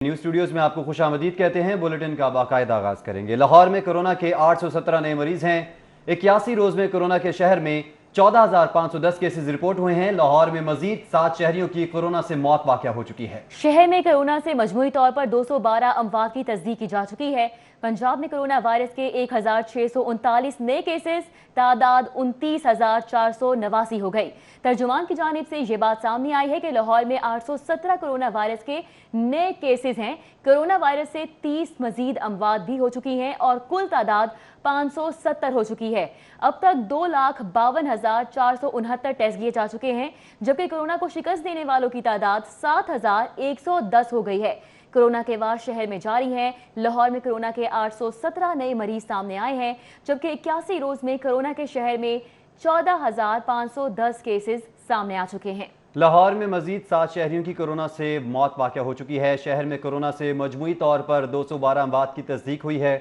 News studios में आपको खुशामदीद कहते हैं। बुलेटिन का बाकायदा आगाज करेंगे। लाहौर में कोरोना के 817 नए मरीज हैं। 81 रोज में कोरोना के शहर में 14,510 केसेस रिपोर्ट हुए हैं। लाहौर में मजीद 7 शहरियों की कोरोना से मौत वाक़या हो चुकी है। शहर में कोरोना से मजमूई तौर पर 212 अमवात की तस्दीक की जा चुकी है। पंजाब में कोरोना वायरस के 1,639 नए केसेस, तादाद 29,489 हो गई। तर्जुमान की जानिब से ये बात सामने आई है कि लाहौर में 817 कोरोना वायरस के नए केसेस हैं। कोरोना वायरस से 30 मजीद अमवात भी हो चुकी हैं और कुल तादाद 570 हो चुकी है। अब तक 2,52,469 टेस्ट किए जा चुके हैं, जबकि कोरोना को शिकस्त देने वालों की तादाद 7,110 हो गई है। कोरोना के बाद शहर में जारी हैं। लाहौर में कोरोना के 817 नए मरीज सामने आए हैं, जबकि 81 रोज में कोरोना के शहर में 14,510 केसेस सामने आ चुके हैं। लाहौर में मजीद 7 शहरियों की कोरोना से मौत वाक़या हो चुकी है। शहर में कोरोना से मजमूई तौर पर 212 अमवात की तस्दीक हुई है।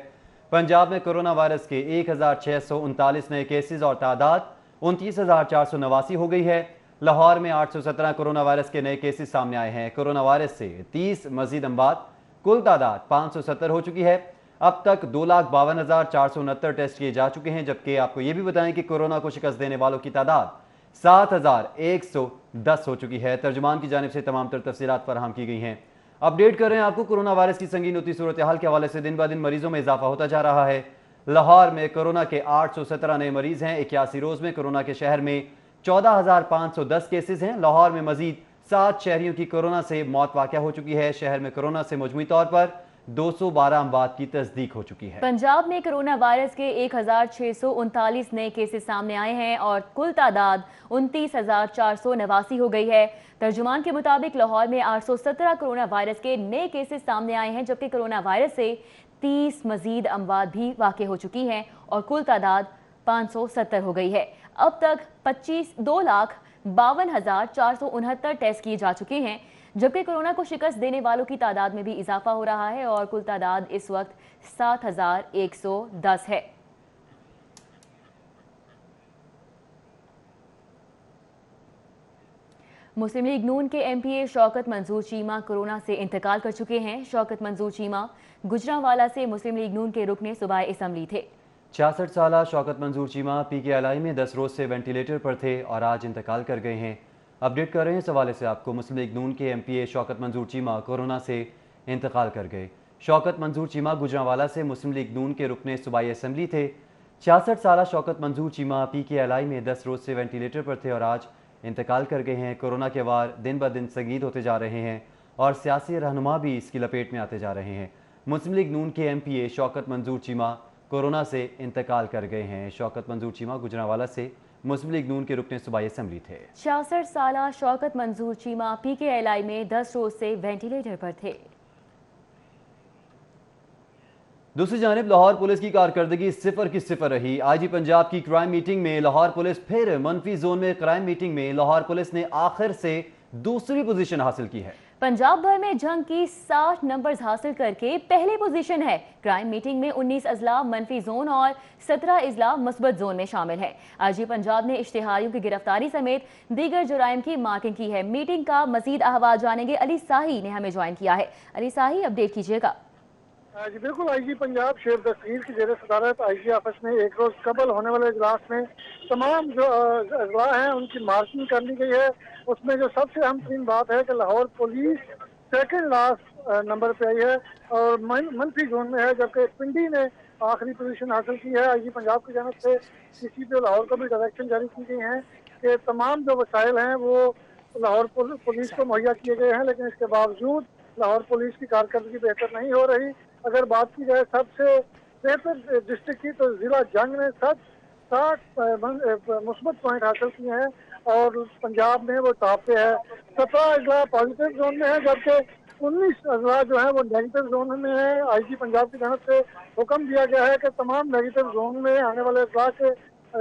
पंजाब में कोरोना वायरस के 1,639 नए केसेस और तादाद 29,489 हो गई है। लाहौर में 817 कोरोना वायरस के नए केसेस सामने आए हैं। कोरोना वायरस से 30 मजीद अमवात, कुल तादाद 570 हो चुकी है। अब तक 2,52,469 टेस्ट किए जा चुके हैं, जबकि आपको ये भी बताएं कि कोरोना को शिकस्त देने वालों की तादाद 7,110 हो चुकी है। तर्जुमान की जानिब से तमाम तर तफसीलात फराहम की गई हैं। अपडेट कर रहे हैं आपको। कोरोना वायरस की संगीन होती सूरत हाल के हवाले से दिन ब दिन मरीजों में इजाफा होता जा रहा है। लाहौर में कोरोना के 817 नए मरीज हैं। 81 रोज में कोरोना के शहर में 14,510 केसेस हैं। लाहौर में मजीद 7 शहरियों की कोरोना से मौत वाक़या हो चुकी है। शहर में कोरोना से मजमूई तौर पर 212 अमवात की तस्दीक हो चुकी है। पंजाब में कोरोना वायरस के 1,639 नए केसेस सामने आए हैं और कुल तादाद 29,489 हो गई है। तर्जुमान के मुताबिक लाहौर में 817 कोरोना वायरस के नए केसेस सामने आए हैं, जबकि कोरोना वायरस से 30 मजीद अमवात भी वाक़ हो चुकी हैं और कुल तादाद 570 हो गई है। अब तक 2,52,469 टेस्ट किए जा चुके हैं, जबकि कोरोना को शिकस्त देने वालों की तादाद में भी इजाफा हो रहा है और कुल तादाद इस वक्त 7,110 है। मुस्लिम लीग नून के MPA शौकत मंजूर चीमा कोरोना से इंतकाल कर चुके हैं। शौकत मंजूर चीमा गुजरांवाला से मुस्लिम लीग नून के रुकने सूबाई असम्बली थे। 66 साला शौकत मंजूर चीमा PKLI में 10 रोज से वेंटिलेटर पर थे और आज इंतकाल कर गए हैं। अपडेट कर रहे हैं इस हवाले से आपको। मुस्लिम लीग नून के MPA शौकत मंजूर चीमा कोरोना से इंतकाल कर गए। शौकत मंजूर चीमा गुजरांवाला से मुस्लिम लीग नून के रुकने सूबाई असम्बली थे। 66 साला शौकत मंजूर चीमा PKLI में 10 रोज से वेंटिलेटर पर थे और आज इंतकाल कर गए हैं। कोरोना के वार दिन ब दिन संगीन होते जा रहे हैं और सियासी रहनुमा भी इसकी लपेट में आते जा रहे हैं। मुस्लिम लीग नून के MPA शौकत मंजूर चीमा कोरोना से इंतकाल कर गए हैं। शौकत मंजूर चीमा गुजरांवाला से मुस्लिम लीग नून के रुकने सूबाई असम्बली थे। 66 साला शौकत मंजूर चीमा PKLI में 10 रोज से वेंटिलेटर पर थे। दूसरी जानिब लाहौर पुलिस की कारकर्दगी सिफर की सिफर रही। IG पंजाब की क्राइम मीटिंग में लाहौर पुलिस फिर मनफी जोन में। क्राइम मीटिंग में लाहौर पुलिस ने आखिर से दूसरी पोजीशन हासिल की है। पंजाब भर में जंग की 60 नंबर्स हासिल करके पहली पोजीशन है। क्राइम मीटिंग में 19 अजला मनफी जोन और 17 अजला मुस्बत जोन में शामिल है। IG पंजाब ने इश्तिहारियों की गिरफ्तारी समेत दीगर जुराइम की मार्किंग की है। मीटिंग का मजीद अहवाल जानेंगे। अली साही ने हमें ज्वाइन किया है। अली साही, अपडेट कीजिएगा। जी बिल्कुल। IG पंजाब शेर दस्तगीर की जेर सदारत IG ऑफिस में एक रोज कबल होने वाले इजलास में तमाम जो अजला हैं उनकी मार्किंग कर ली गई है। उसमें जो सबसे अहम तरीन बात है कि Lahore police second last number पे आई है और मनफी जोन में है, जबकि पिंडी ने आखिरी पोजीशन हासिल की है। IG पंजाब की जानब से इसी पे लाहौर को भी डायरेक्शन जारी की गई हैं कि तमाम जो वसाइल हैं वो लाहौर पुलिस को मुहैया किए गए हैं, लेकिन इसके बावजूद लाहौर पुलिस की कारकर्दगी बेहतर नहीं हो रही। अगर बात की जाए सबसे बेहतर डिस्ट्रिक्ट की, तो जिला जंग ने 60 मुस्बत पॉइंट हासिल किए हैं और पंजाब में वो टॉप पे है। 17 अजला पॉजिटिव जोन में है, जबकि 19 अजला जो है वो नेगेटिव जोन में है। IG पंजाब की जानब से हुक्म दिया गया है कि तमाम नेगेटिव जोन में आने वाले अजला के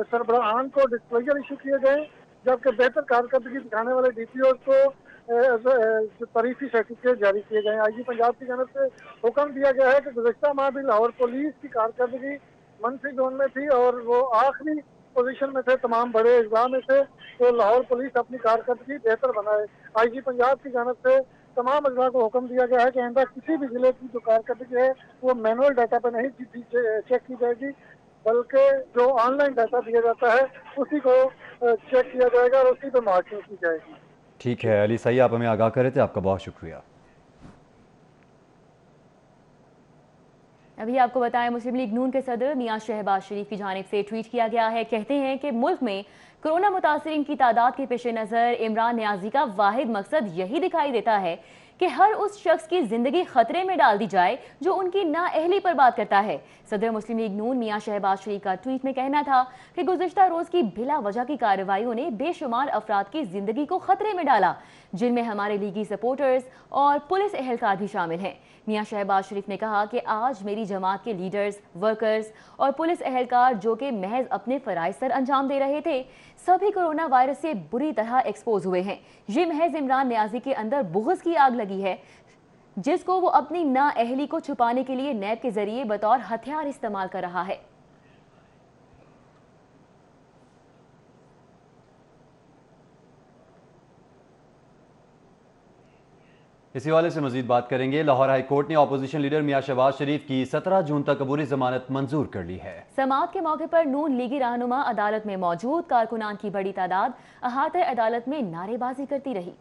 सरबराहान को डिस्क्लोजर इशू किए गए, जबकि बेहतर कारकर्दगी दिखाने वाले DPO को तरीफी सर्टिफिकेट जारी किए गए हैं। IG पंजाब की जानब से हुक्म दिया गया है कि गुज़श्ता माह भी लाहौर पुलिस की कारकर्दगी मनफी जोन में थी और वो आखिरी पोजीशन में थे तमाम बड़े अजला में से, तो लाहौर पुलिस अपनी कारकर्दगी बेहतर बनाए। IG पंजाब की जानब से तमाम अजला को हुक्म दिया गया है कि आइंदा किसी भी जिले की जो कारकर्दगी है वो मैनुअल डाटा पर नहीं चेक की जाएगी, बल्कि जो ऑनलाइन डाटा दिया जाता है उसी को चेक किया जाएगा और उसी पर मार्किंग की जाएगी। ठीक है अली सही, आप हमें आगाह करे थे, आपका बहुत शुक्रिया। अभी आपको बताएं, मुस्लिम लीग नून के सदर मियां शहबाज शरीफ की जानिब से ट्वीट किया गया है। कहते हैं कि मुल्क में कोरोना मुतासरीन की तादाद के पेश नज़र इमरान नियाजी का वाहिद मकसद यही दिखाई देता है कि हर उस शख्स की जिंदगी खतरे में डाल दी जाए जो उनकी नाअहली पर बात करता है। सदर मुस्लिम लीग नून मियां शहबाज शरीफ का ट्वीट में कहना था कि गुज़िश्ता रोज की बिला वजह की कार्रवाइयों ने बेशुमार अफराद की जिंदगी को खतरे में डाला, जिनमें हमारे लीगी सपोर्टर्स और पुलिस एहलकार भी शामिल हैं। मियां शहबाज शरीफ ने कहा कि आज मेरी जमात के लीडर्स, वर्कर्स और पुलिस एहलकार जो कि महज अपने फराइज सर अंजाम दे रहे थे, सभी कोरोना वायरस से बुरी तरह एक्सपोज हुए हैं। ये महज इमरान नियाजी के अंदर बुग़्ज़ की आग लगी है, जिसको वो अपनी नाअहली को छुपाने के लिए नैब के जरिए बतौर हथियार इस्तेमाल कर रहा है। इसी वाले से मजीद बात करेंगे। लाहौर हाई कोर्ट ने अपोजिशन लीडर मियां शहबाज शरीफ की 17 जून तक अबूरी जमानत मंजूर कर ली है। समाअत के मौके पर नून लीगी रहनुमा अदालत में मौजूद कारकुनान की बड़ी तादाद अहाते अदालत में नारेबाजी करती रही।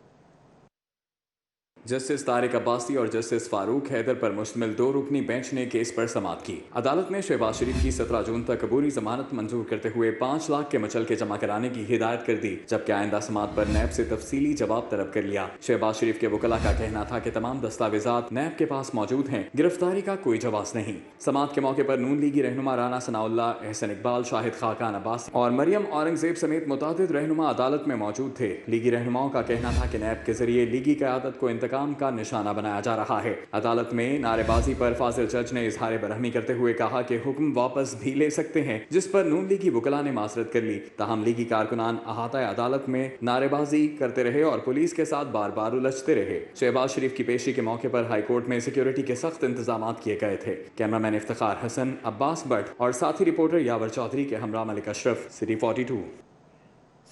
जस्टिस तारिक अब्बासी और जस्टिस फारूक हैदर पर मुश्तमिल 2 रुकनी बेंच ने केस पर समाअत की। अदालत ने शहबाज शरीफ की 17 जून तक अबूरी जमानत मंजूर करते हुए 5 लाख के मुचलके जमा कराने की हिदायत कर दी, जबकि आइंदा समाअत पर नैब से तफसीली जवाब तलब कर लिया। शहबाज शरीफ के वकला का कहना था कि तमाम दस्तावेजात नैब के पास मौजूद हैं, गिरफ्तारी का कोई जवाब नहीं। समाअत के मौके पर नून लीगी रहनुमा राना सनाउल्लाह, एहसन इकबाल, शाहिद खाकान अब्बास और मरियम औरंगजेब समेत मुतादिद रहनुमा अदालत में मौजूद थे। लीगी रहनुमाओं का कहना था कि नैब के जरिए लीगी क़यादत को इंतकाम का निशाना बनाया जा रहा है। अदालत में नारेबाजी पर फाजिल जज ने इजहार बरहमी करते हुए कहा कि हुक्म वापस भी ले सकते हैं, जिस पर नून लीगी वकला ने मासरत कर ली। ताहम लीगी कारकुनान अहाता अदालत में नारेबाजी करते रहे और पुलिस के साथ बार बार उलझते रहे। शहबाज शरीफ की पेशी के मौके पर हाई कोर्ट में सिक्योरिटी के सख्त इंतजाम किए गए थे। कैमरामैन इफ्तिखार हसन, अब्बास भट्ट और साथी रिपोर्टर यावर चौधरी के हमरा मलिक अशरफ, सिटी 42।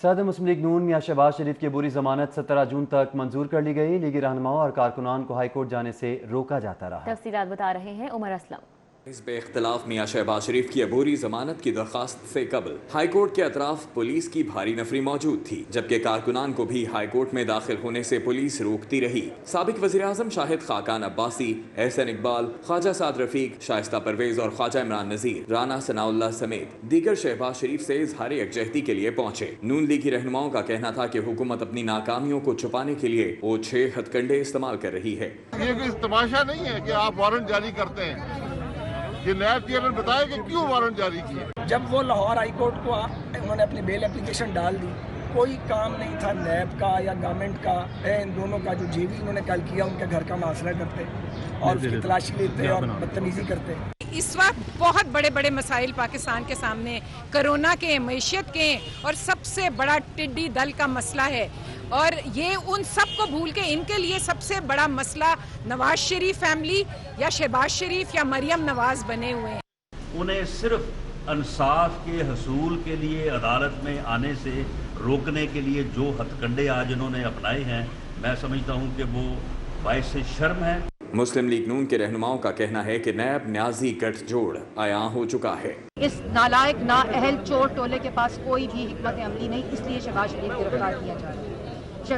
सदर मुस्लिम लीग नून मियां शहबाज शरीफ की बुरी जमानत 17 जून तक मंजूर कर ली गई। लीगी रहनुमाओं और कारकुनान को हाई कोर्ट जाने से रोका जाता रहा। तफसीलात बता रहे हैं उमर असलम। इस बेख्तिलाफ मियां शहबाज शरीफ की अबूरी जमानत की दरख्वास्त से कबल हाई कोर्ट के अतराफ पुलिस की भारी नफरी मौजूद थी, जबकि कारकुनान को भी हाई कोर्ट में दाखिल होने से पुलिस रोकती रही। साबिक वज़ीर आज़म शाहिद खाकान अब्बासी, एहसन इकबाल, ख्वाजा साद रफीक, शाइस्ता परवेज और ख्वाजा इमरान नज़ीर, राना सनाउल्लाह समेत दीगर शहबाज शरीफ से इजहार यकजहती के लिए पहुंचे। नून लीगी रहनुमाओं का कहना था कि हुकूमत अपनी नाकामियों को छुपाने के लिए वो 6 हथकंडे इस्तेमाल कर रही है। ये कोई तमाशा नहीं है कि आप वारंट जारी करते हैं। ये नैब चेयरमैन बताया कि क्यों वारंट जारी किए। जब वो लाहौर हाई कोर्ट को उन्होंने अपनी बेल एप्लीकेशन डाल दी, कोई काम नहीं था नैब का या गवर्नमेंट का, इन दोनों का जो जेवी उन्होंने कल किया, उनके घर का मुआसरा करते और उसकी तलाशी लेते और बदतमीजी करते। इस वक्त बहुत बड़े बड़े मसाइल पाकिस्तान के सामने, कोरोना के, मईशत के और सबसे बड़ा टिड्डी दल का मसला है, और ये उन सब को भूल के इनके लिए सबसे बड़ा मसला नवाज शरीफ फैमिली या शहबाज शरीफ या मरियम नवाज बने हुए हैं। उन्हें सिर्फ इंसाफ के हसूल के लिए अदालत में आने से रोकने के लिए जो हथकंडे आज इन्होंने अपनाए हैं, मैं समझता हूं कि वो बाइस से शर्म है। मुस्लिम लीग नून के रहनुमाओं का कहना है कि नैब न्याजी गठजोड़ आया हो चुका है। इस नालायक नाअहल चोर टोले के पास कोई भी हिकमत अमली नहीं, इसलिए शहबाज शरीफ गिरफ्तार किया जा रहा है।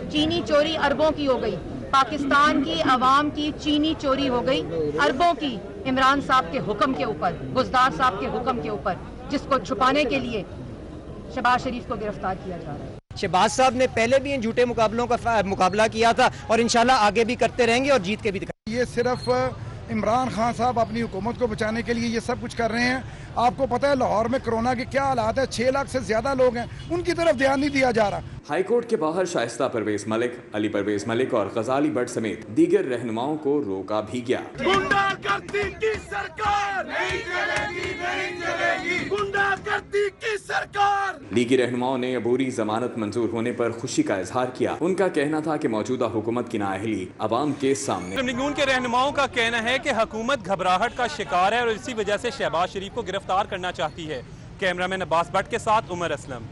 चीनी चोरी अरबों की हो गई, पाकिस्तान की आवाम की चीनी चोरी हो गई अरबों की, इमरान साहब के हुक्म के ऊपर, गुजदार साहब के हुक्म के ऊपर, जिसको छुपाने के लिए शहबाज शरीफ को गिरफ्तार किया जा रहा है। शहबाज साहब ने पहले भी इन झूठे मुकाबलों का मुकाबला किया था और इंशाल्लाह आगे भी करते रहेंगे और जीत के भी दिखाएंगे। ये सिर्फ इमरान खान साहब अपनी हुकूमत को बचाने के लिए ये सब कुछ कर रहे हैं। आपको पता है लाहौर में कोरोना के क्या हालात है, 6 लाख से ज्यादा लोग हैं, उनकी तरफ ध्यान नहीं दिया जा रहा। हाई कोर्ट के बाहर शाइस्ता परवेज मलिक, अली परवेज मलिक और गजाली भट्ट समेत दीगर रहनुमाओं को रोका भी गया। गुंडागर्दी की सरकार नहीं चलेगी, नहीं चलेगी, गुंडागर्दी की सरकार। लीगी रहनुमाओं ने अबूरी जमानत मंजूर होने पर खुशी का इजहार किया। उनका कहना था कि मौजूदा हुकूमत की नाअहली अवाम के सामने। मुस्लिम लीग नून के रहनुमाओं का कहना है कि हुकूमत घबराहट का शिकार है और इसी वजह से शहबाज शरीफ को गिरफ्तार करना चाहती है। कैमरामैन अब्बास भट्ट के साथ उमर असलम।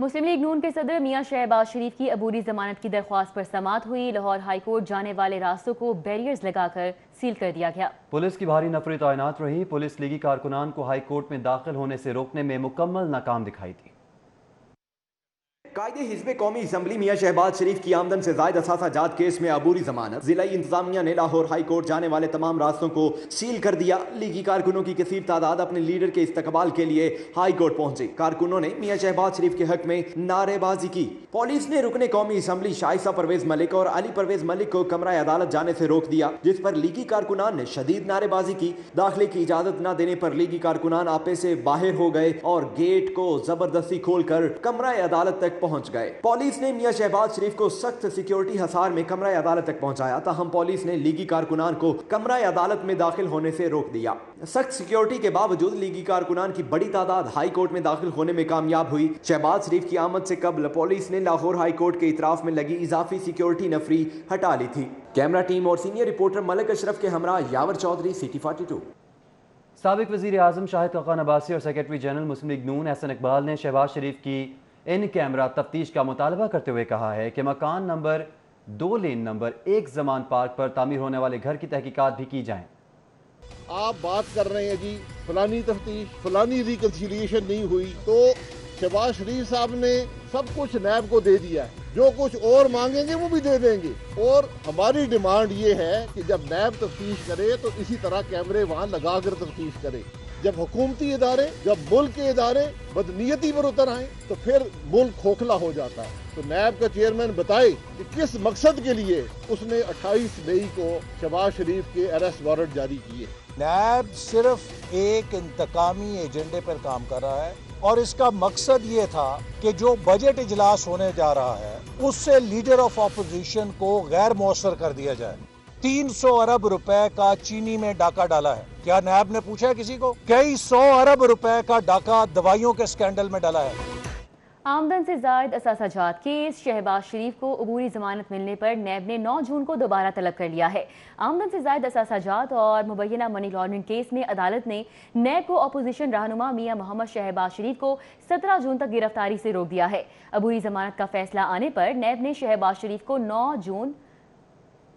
मुस्लिम लीग नून के सदर मियां शहबाज शरीफ की अबूरी जमानत की दरख्वास्त पर समाअत हुई। लाहौर हाई कोर्ट जाने वाले रास्तों को बैरियर्स लगाकर सील कर दिया गया। पुलिस की भारी नफरी तैनात रही। पुलिस लीगी कारकुनान को हाई कोर्ट में दाखिल होने से रोकने में मुकम्मल नाकाम दिखाई दी। कायदे हिज़्ब कौमी असम्बली मियां शहबाज शरीफ की आमदन से ज़ायद असासा जात केस में अबूरी जमानत। जिला इंतजामिया ने लाहौर हाई कोर्ट जाने वाले तमाम रास्तों को सील कर दिया। लीगी कारकुनों की कसीर तादाद अपने लीडर के इस्तकबाल के लिए हाई कोर्ट पहुंचे। कारकुनों ने मियां शहबाज शरीफ के हक में नारेबाजी की। पुलिस ने रुकने कौमी असम्बली शाइसा परवेज मलिक और अली परवेज मलिक को कमरा अदालत जाने से रोक दिया, जिस पर लीगी कारकुनान ने शदीद नारेबाजी की। दाखिले की इजाजत न देने पर लीगी कारकुनान आपे से बाहर हो गए और गेट को जबरदस्ती खोलकर कमरा अदालत तक पहुंच गए। पुलिस ने मियां शहबाज शरीफ को सख्त सिक्योरिटी हसार में कमरा अदालत तक पहुंचाया, ताहम पुलिस ने लीगी कारकुनान को कमरा अदालत में दाखिल होने से रोक दिया। सख्त सिक्योरिटी के बावजूद लीगी कारकुनान की बड़ी तादाद हाई कोर्ट में दाखिल होने में कामयाब हुई। शहबाज शरीफ की आमद से कबल पुलिस ने लाहौर हाई कोर्ट के इतराफ में लगी इजाफी सिक्योरिटी नफरी हटा ली थी। कैमरा टीम और सीनियर रिपोर्टर मलिक अशरफ के हमरा यावर चौधरी, सिटी 42। साबिक वज़ीर आज़म शाहिद खाकान अब्बासी और सेक्रेटरी जनरल मुस्लिम लीग नून एहसन इकबाल ने शहबाज शरीफ की इन कैमरा तफ्तीश का मुतालबा करते हुए कहा है कि मकान number 2 lane number 1 Zaman park पर तामीर होने वाले घर की तहकीकात भी की जाएं। आप बात कर रहे हैं जी फलानी तफ्तीश, फलानी रिकन्सिलिएशन नहीं हुई, तो शहबाज शरीफ साहब ने सब कुछ नैब को दे दिया है। जो कुछ और मांगेंगे वो भी दे देंगे। और हमारी डिमांड ये है कि जब नैब तफ्तीश करे तो इसी तरह कैमरे वहाँ लगा कर तफ्तीश करे। जब हुकूमती इदारे, जब मुल्क के इदारे बदनीयती पर उतर आए तो फिर मुल्क खोखला हो जाता है। तो नैब का चेयरमैन बताए कि किस मकसद के लिए उसने 28 मई को शहबाज शरीफ के अरेस्ट वारंट जारी किए। नैब सिर्फ एक इंतकामी एजेंडे पर काम कर रहा है और इसका मकसद ये था कि जो बजट इजलास होने जा रहा है उससे लीडर ऑफ ऑपोजिशन को गैर मौसर कर दिया जाए। 300 अरब रुपए का चीनी में डाका डाला है। क्या नैब ने पूछा है किसी को? कई 100 अरब रुपए का डाका दवाइयों के स्कैंडल में डाला है। आमदन से जायद असासाजात केस। शहबाज शरीफ को अबूरी जमानत मिलने पर नैब ने 9 जून को दोबारा तलब कर लिया है। आमदन से जायद असासाजात और मुबैना मनी लॉन्ड्रिंग केस में अदालत ने नैब को अपोजिशन रहनुमा मियां मोहम्मद शहबाज शरीफ को 17 जून तक गिरफ्तारी से रोक दिया है। अबूरी जमानत का फैसला आने पर नैब ने शहबाज शरीफ को 9 जून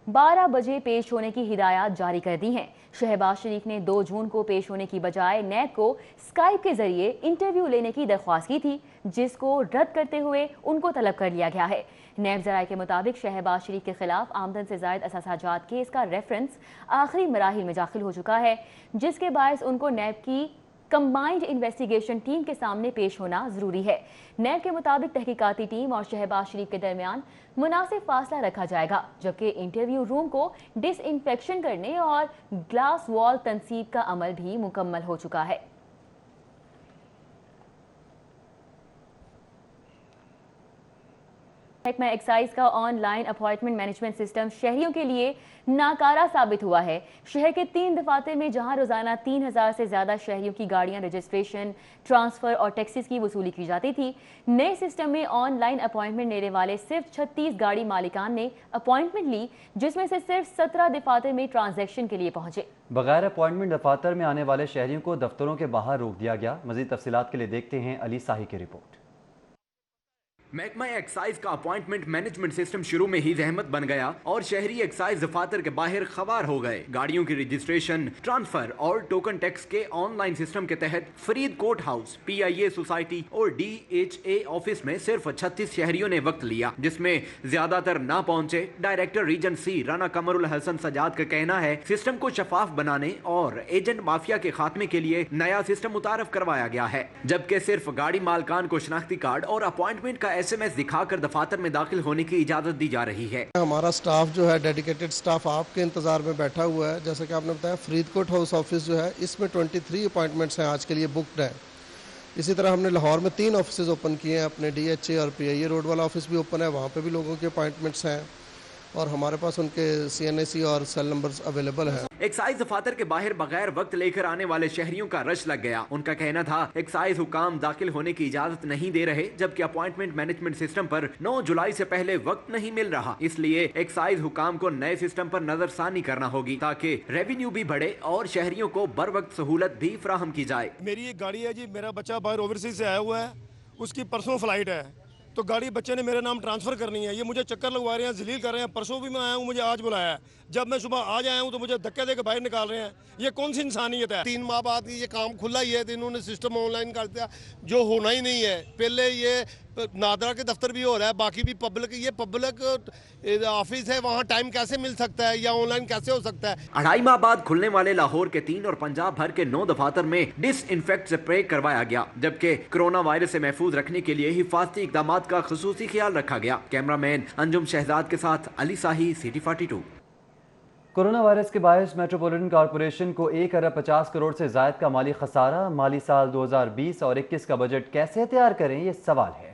12 बजे पेश होने की हिदायत जारी कर दी हैं। शहबाज शरीफ ने 2 जून को पेश होने की बजाय नैब को स्काइप के जरिए इंटरव्यू लेने की दरख्वास्त की थी, जिसको रद्द करते हुए उनको तलब कर लिया गया है। नैब ज़राए के मुताबिक शहबाज शरीफ के खिलाफ आमदन से जायद असासाजात केस का रेफरेंस आखिरी मराहिल में दाखिल हो चुका है, जिसके बायस उनको नैब की कंबाइंड इन्वेस्टिगेशन टीम के सामने पेश होना जरूरी है। नैब के मुताबिक तहकीकाती टीम और शहबाज शरीफ के दरमियान मुनासिब फासला रखा जाएगा, जबकि इंटरव्यू रूम को डिसइंफेक्शन करने और ग्लास वॉल तनसीब का अमल भी मुकम्मल हो चुका है। महकमा एक्साइज का ऑनलाइन अपॉइंटमेंट मैनेजमेंट सिस्टम शहरियों के लिए नाकारा साबित हुआ है। शहर के 3 दफातर में जहां रोजाना 3000 से ज्यादा शहरियों की गाड़ियां रजिस्ट्रेशन, ट्रांसफर और टैक्सीज की वसूली की जाती थी, नए सिस्टम में ऑनलाइन अपॉइंटमेंट लेने वाले सिर्फ 36 गाड़ी मालिकान ने अपॉइंटमेंट ली, जिसमें से सिर्फ 17 दफातर में ट्रांजैक्शन के लिए पहुंचे। बगैर अपॉइंटमेंट दफातर में आने वाले शहरियों को दफ्तरों के बाहर रोक दिया गया। मजीद तफसीलात के लिए देखते हैं अली साही की रिपोर्ट। महकमा एक्साइज का अपॉइंटमेंट मैनेजमेंट सिस्टम शुरू में ही जहमत बन गया और शहरी एक्साइज दफातर के बाहर खवार हो गए। गाड़ियों की रजिस्ट्रेशन, ट्रांसफर और टोकन टैक्स के ऑनलाइन सिस्टम के तहत Farid court house, PIA society और DHA ऑफिस में सिर्फ 36 शहरियों ने वक्त लिया, जिसमें ज्यादातर ना पहुंचे। Director region C Rana Qamarul Hasan Sajjad का कहना है सिस्टम को शफाफ बनाने और एजेंट माफिया के खात्मे के लिए नया सिस्टम मुतारफ करवाया गया है, जबकि सिर्फ गाड़ी मालकान को शनाख्ती कार्ड और अपॉइंटमेंट का SMS दिखाकर दफातर में दाखिल होने की इजाजत दी जा रही है। हमारा स्टाफ जो है डेडिकेटेड स्टाफ आपके इंतजार में बैठा हुआ है। जैसे कि आपने बताया फरीदकोट हाउस ऑफिस जो है इसमें 23 अपॉइंटमेंट्स हैं आज के लिए बुकड है। इसी तरह हमने लाहौर में 3 ऑफिस ओपन किए हैं, अपने DHA और PIA रोड वाला ऑफिस भी ओपन है, वहाँ पे भी लोगों के अपॉइंटमेंट्स हैं और हमारे पास उनके CNAC और सेल नंबर्स अवेलेबल हैं। एक्साइज दफातर के बाहर बगैर वक्त लेकर आने वाले शहरियों का रश लग गया। उनका कहना था एक्साइज हुकाम दाखिल होने की इजाजत नहीं दे रहे, जबकि अपॉइंटमेंट मैनेजमेंट सिस्टम पर 9 जुलाई से पहले वक्त नहीं मिल रहा। इसलिए एक्साइज हुकाम को नए सिस्टम पर नजरसानी करना होगी ताकि रेवेन्यू भी बढ़े और शहरियों को बर वक्त सहूलत भी फराहम की जाए। मेरी एक गाड़ी है जी, मेरा बच्चा बाहर ओवरसीज से आया हुआ है اس کی پرسوں فلائٹ ہے تو گاڑی بچے نے میرے نام ٹرانسفر کرنی ہے, یہ مجھے چکر لگوا رہے ہیں, ذلیل کر رہے ہیں. پرسوں بھی میں آیا ہوں, مجھے آج بلایا ہے, جب میں صبح آج آیا ہوں تو مجھے دھکے دے کے باہر نکال رہے ہیں. یہ کون سی انسانیت ہے؟ 3 ماہ بعد یہ کام کھلا ہی ہے تو انہوں نے سسٹم آن لائن کر دیا, جو ہونا ہی نہیں ہے. پہلے یہ نادرا کے دفتر بھی ہو رہا ہے, باقی بھی پبلک, یہ پبلک آفس ہے, وہاں ٹائم کیسے مل سکتا ہے یا آن لائن کیسے ہو سکتا ہے؟ 2.5 ماہ بعد کھلنے والے لاہور کے 3 اور پنجاب بھر کے 9 دفاتر میں ڈس انفیکٹ اسپرے کروایا گیا, جبکہ کرونا وائرس سے محفوظ رکھنے کے لیے حفاظتی اقدامات کا خصوصی خیال رکھا گیا. کیمرہ مین انجم شہزاد کے ساتھ علی ساہی, سٹی 42. کورونا وائرس کے باعث میٹروپولیٹن کارپوریشن کو 1 ارب 50 کروڑ سے زائد کا مالی خسارہ. مالی سال 2020 اور 21 کا بجٹ کیسے تیار کریں, یہ سوال ہے.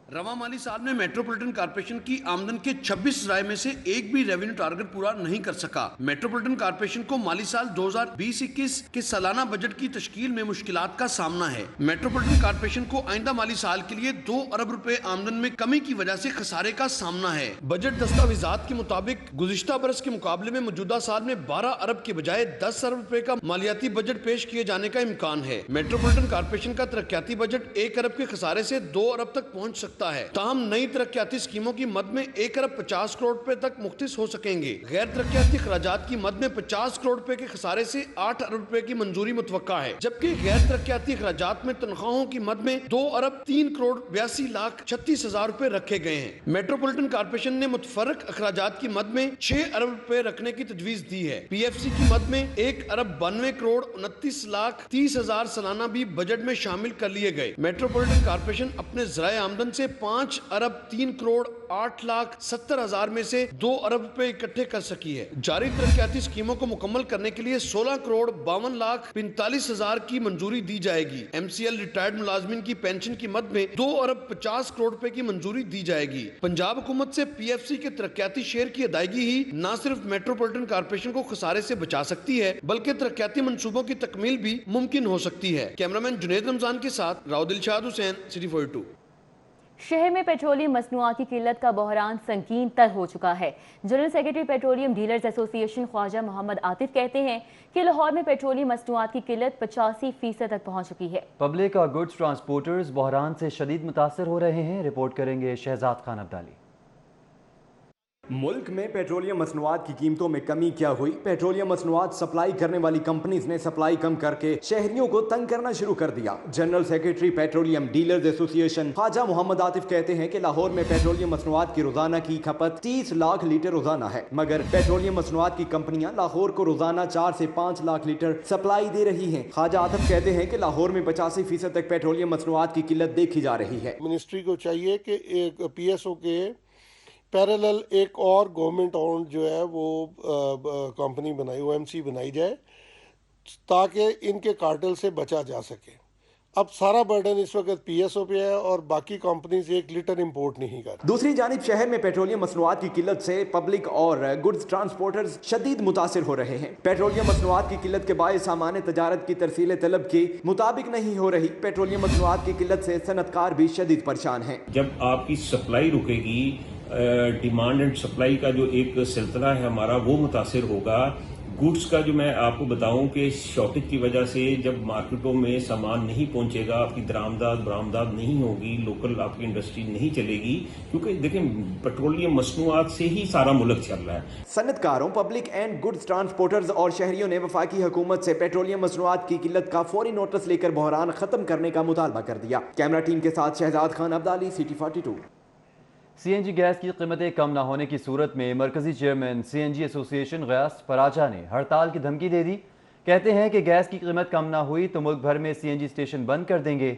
رواں مالی سال میں میٹروپولیٹن کارپوریشن کی آمدن کے 26 ذرائع میں سے ایک بھی ریونیو ٹارگٹ پورا نہیں کر سکا. میٹروپولیٹن کارپوریشن کو مالی سال 2020-21 کے سالانہ بجٹ کی تشکیل میں مشکلات کا سامنا ہے. میٹروپولیٹن کارپوریشن کو آئندہ مالی سال کے لیے 2 ارب روپے آمدن میں کمی کی وجہ سے خسارے کا سامنا ہے. بجٹ دستاویزات کے مطابق گزشتہ برس کے مقابلے میں موجودہ سال میں 12 ارب کے بجائے 10 ارب روپے کا مالیاتی بجٹ پیش کیے جانے کا امکان ہے. میٹروپولیٹن کارپوریشن کا ترقیاتی بجٹ 1 ارب کے خسارے سے 2 ارب تک پہنچ سکتا ہے. تاہم نئی ترقیاتی اسکیموں کی مد میں 1 ارب 50 کروڑ روپے تک مختص ہو سکیں گے. غیر ترقیاتی اخراجات کی مد میں 50 کروڑ روپے کے خسارے سے 8 ارب روپے کی منظوری متوقع ہے, جبکہ غیر ترقیاتی اخراجات میں تنخواہوں کی مد میں 2 ارب 3 کروڑ 82 لاکھ 36 ہزار روپے رکھے گئے ہیں. میٹروپولیٹن کارپوریشن نے متفرق اخراجات کی مد میں 6 ارب روپے رکھنے کی تجویز دی ہے. پی ایف سی کی مد میں 1 ارب 92 کروڑ 29 لاکھ 30 ہزار سالانہ بھی بجٹ میں شامل کر لیے گئے. میٹروپولیٹن کارپوریشن اپنے ذرائع آمدن سے 5 ارب 3 کروڑ 8 لاکھ 70 ہزار میں سے 2 ارب روپے اکٹھے کر سکی ہے. جاری ترقیاتی اسکیموں کو مکمل کرنے کے لیے 16 کروڑ 52 لاکھ 45 ہزار کی منظوری دی جائے گی. ایم سی ایل ریٹائرڈ ملازمین کی پینشن کی مد میں 2 ارب 50 کروڑ روپے کی منظوری دی جائے گی. پنجاب حکومت سے پی ایف سی کے ترقیاتی شیئر کی ادائیگی ہی نہ صرف میٹروپولیٹن کارپوریشن کو خسارے سے بچا سکتی ہے بلکہ ترقیاتی منصوبوں کی تکمیل بھی ممکن ہو سکتی ہے. کیمرامین جنید رمضان کے ساتھ راؤ دلشاد حسین, سٹی 42. شہر میں پیٹرولیم مصنوعات کی قلت کا بحران سنگین تر ہو چکا ہے. جنرل سیکرٹری پیٹرولیم ڈیلرز ایسوسی ایشن خواجہ محمد عاطف کہتے ہیں کہ لاہور میں پیٹرولیم مصنوعات کی قلت 85% تک پہنچ چکی ہے. پبلک اور گڈز ٹرانسپورٹرز بحران سے شدید متاثر ہو رہے ہیں. رپورٹ کریں گے شہزاد خان عبدالی. ملک میں پیٹرولیم مصنوعات کی قیمتوں میں کمی کیا ہوئی؟ پیٹرولیم مصنوعات سپلائی کرنے والی کمپنیز نے سپلائی کم کر کے شہریوں کو تنگ کرنا شروع کر دیا. جنرل سیکرٹری پیٹرولیم ڈیلرز ایسوسی ایشن خواجہ محمد عاطف کہتے ہیں کہ لاہور میں پیٹرولیم مصنوعات کی روزانہ کی کھپت 30 لاکھ لیٹر روزانہ ہے, مگر پیٹرولیم مصنوعات کی کمپنیاں لاہور کو روزانہ 4 سے 5 لاکھ لیٹر سپلائی دے رہی ہیں. خواجہ عاطف کہتے ہیں کہ لاہور میں 85% تک پیٹرولیم مصنوعات کی قلت دیکھی جا رہی ہے. منسٹری کو چاہیے کہ ایک پی ایس او کے پیرالل ایک اور گورنمنٹ اونڈ جو ہے وہ کمپنی بنائی, او ایم سی بنائی جائے تاکہ ان کے کارٹل سے بچا جا سکے. اب سارا برڈن اس وقت پی ایس او پہ ہے اور باقی کمپنیز 1 لیٹر امپورٹ نہیں کرتی. دوسری جانب شہر میں پیٹرولیم مصنوعات کی قلت سے پبلک اور گڈز ٹرانسپورٹرز شدید متاثر ہو رہے ہیں. پیٹرولیم مصنوعات کی قلت کے باعث سامان تجارت کی ترسیل طلب کے مطابق نہیں ہو رہی. پیٹرولیم مصنوعات کی قلت سے صنعت کار بھی شدید پریشان ہیں. جب آپ کی سپلائی رکے گی, ڈیمانڈ اینڈ سپلائی کا جو ایک سلسلہ ہے ہمارا وہ متاثر ہوگا. گوڈز کا جو میں آپ کو بتاؤں کہ شارٹیج کی وجہ سے جب مارکیٹوں میں سامان نہیں پہنچے گا, آپ کی درآمدات برآمدات نہیں ہوگی, لوکل آپ کی انڈسٹری نہیں چلے گی, کیونکہ دیکھیں پیٹرولیم مصنوعات سے ہی سارا ملک چل رہا ہے. صنعت کاروں, پبلک اینڈ گڈز ٹرانسپورٹرز اور شہریوں نے وفاقی حکومت سے پیٹرولیم مصنوعات کی قلت کا فوری نوٹس لے کر بحران ختم کرنے کا مطالبہ کر دیا. کیمرہ ٹیم کے ساتھ شہزاد خان عبدالی, سٹی 42. سی این جی گیس کی قیمتیں کم نہ ہونے کی صورت میں مرکزی چیئرمین سی این جی ایسوسی ایشن غیاث پراچا نے ہڑتال کی دھمکی دے دی. کہتے ہیں کہ گیس کی قیمت کم نہ ہوئی تو ملک بھر میں سی این جی اسٹیشن بند کر دیں گے.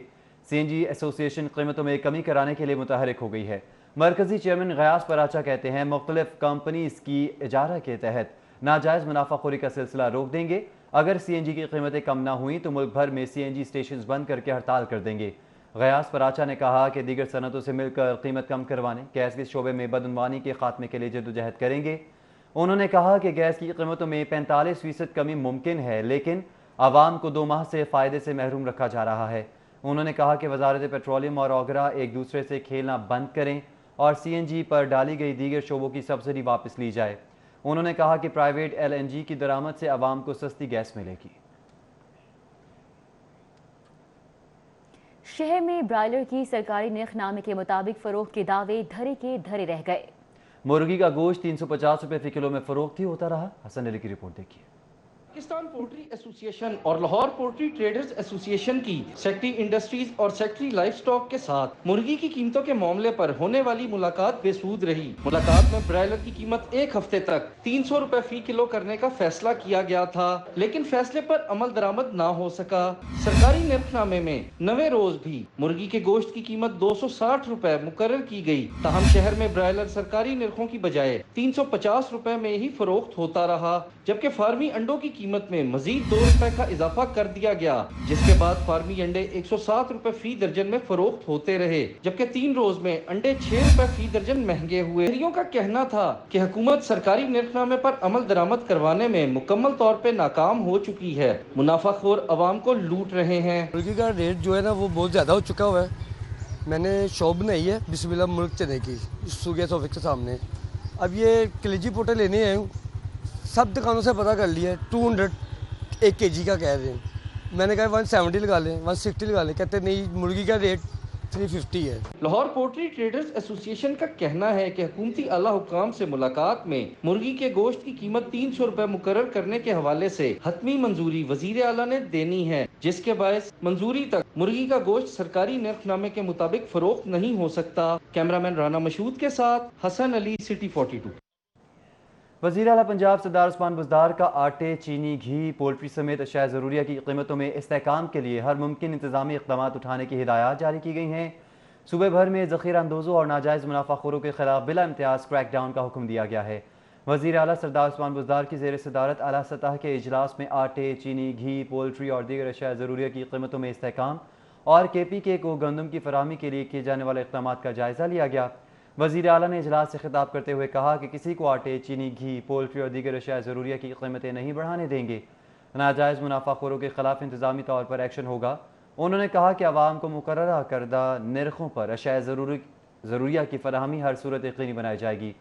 سی این جی ایسوسی ایشن قیمتوں میں کمی کرانے کے لیے متحرک ہو گئی ہے. مرکزی چیئرمین غیاث پراچا کہتے ہیں مختلف کمپنیز کی اجارہ کے تحت ناجائز منافع خوری کا سلسلہ روک دیں گے. اگر سی این جی کی قیمتیں کم نہ ہوئیں تو ملک بھر میں سی این جی اسٹیشنز بند کر کے ہڑتال کر دیں گے. غیاث پراچا نے کہا کہ دیگر صنعتوں سے مل کر قیمت کم کروانے, گیس کے شعبے میں بدعنوانی کے خاتمے کے لیے جدوجہد کریں گے. انہوں نے کہا کہ گیس کی قیمتوں میں 45% کمی ممکن ہے, لیکن عوام کو 2 ماہ سے فائدے سے محروم رکھا جا رہا ہے. انہوں نے کہا کہ وزارت پیٹرولیم اور اوگرا ایک دوسرے سے کھیلنا بند کریں اور سی این جی پر ڈالی گئی دیگر شعبوں کی سبسڈی واپس لی جائے. انہوں نے کہا کہ پرائیویٹ ایل این جی کی درآمد سے عوام کو سستی گیس ملے گی. शहर में ब्रायलर की सरकारी नरखनामे के मुताबिक फरोख्त के दावे धरे के धरे रह गए। मुर्गी का गोश्त 350 रुपए फी किलो में फरोख्त ही होता रहा। हसन अली की रिपोर्ट देखिए। पाकिस्तान पोल्ट्री एसोसिएशन और लाहौर पोल्ट्री ट्रेडर्स एसोसिएशन की सेक्रेटरी इंडस्ट्रीज और सेक्रेटरी लाइफ स्टॉक के साथ मुर्गी की कीमतों के मामले पर होने वाली मुलाकात बेसूद रही। मुलाकात में ब्रायलर की कीमत एक हफ्ते तक 300 रुपए फी किलो करने का फैसला किया गया था, लेकिन फैसले पर अमल दरामद ना हो सका। सरकारी नरखनामे में नवे रोज भी मुर्गी के गोश्त की कीमत 260 रुपए मुकर्रर की गई। ताहम शहर में ब्रायलर सरकारी नरखों की बजाय 350 रुपए में ही फरोख्त होता रहा, जबकि फार्मी अंडों की कीमत में मजीद 2 रुपए का इजाफा कर दिया गया, जिसके बाद फार्मी अंडे 107 रुपए फी दर्जन में फरोख्त होते रहे, जबकि 3 रोज में अंडे 6 रुपए फी दर्जन महंगे हुए। शहरियों का कहना था कि हुकूमत सरकारी नरखनामे पर अमल दरामद करवाने में मुकम्मल तौर पे नाकाम हो चुकी है। मुनाफाखोर अवाम को लूट रहे हैं। मुर्गी का रेट जो है ना वो बहुत ज्यादा हो चुका हुआ है। मैंने शॉप बनाई है बिस्मिल्लाह मुल्क चने की सुगेस ऑफिस के सामने। अब ये कलेजी पोटे लेने आए हूँ, सब दुकानों से पता कर लिया, 200 1 kg का कह रहे हैं। मैंने कहा 170 लगा लें, 160 लगा लें, कहते नहीं मुर्गी का रेट 350 है। लाहौर पोल्ट्री ट्रेडर्स एसोसिएशन का कहना है कि हुकूमती आला हुकाम से मुलाकात में मुर्गी के गोश्त की कीमत 300 रुपए मुकर्रर करने के हवाले से हतमी मंजूरी वजीर आला ने देनी है, जिसके बायस मंजूरी तक मुर्गी का गोश्त सरकारी नरखनामे के मुताबिक फरोख्त नहीं हो सकता। कैमरामैन राना मशहूद के साथ हसन अली, सिटी 42। वज़ीर आला पंजाब सरदार उस्मान बुज़दार का आटे, चीनी, घी, पोल्ट्री समेत अशिया ज़रूरिया की कीमतों में इस्तेहकाम के लिए हर मुमकिन इंतज़ामी इक़दामात उठाने की हिदायत जारी की गई हैं। सूबे भर में ज़ख़ीरा अंदोज़ों और नाजायज़ मुनाफाखोरों के खिलाफ बिला इम्तियाज़ क्रैक डाउन का हुक्म दिया गया है। वज़ीर आला सरदार उस्मान बुज़दार की ज़ेर सदारत आला सतह के इजलास में आटे, चीनी, घी, पोल्ट्री और दीगर अशिया ज़रूरिया की कीमतों में इस्तेहकाम और KPK को गंदम की फराहमी के लिए किए जाने वाले इक़दामात का जायज़ा लिया गया। वज़ीर आला ने इजलास से खिताब करते हुए कहा कि किसी को आटे, चीनी, घी, पोल्ट्री और दीगर अशिया ज़रूरिया की कीमतें नहीं बढ़ाने देंगे। नाजायज़ मुनाफाखोरों के खिलाफ इंतज़ामी तौर पर एक्शन होगा। उन्होंने कहा कि आवाम को मुकर्ररा करदा नरखों पर अशिया ज़रूरिया की फराहमी हर सूरत यकीनी बनाई जाएगी।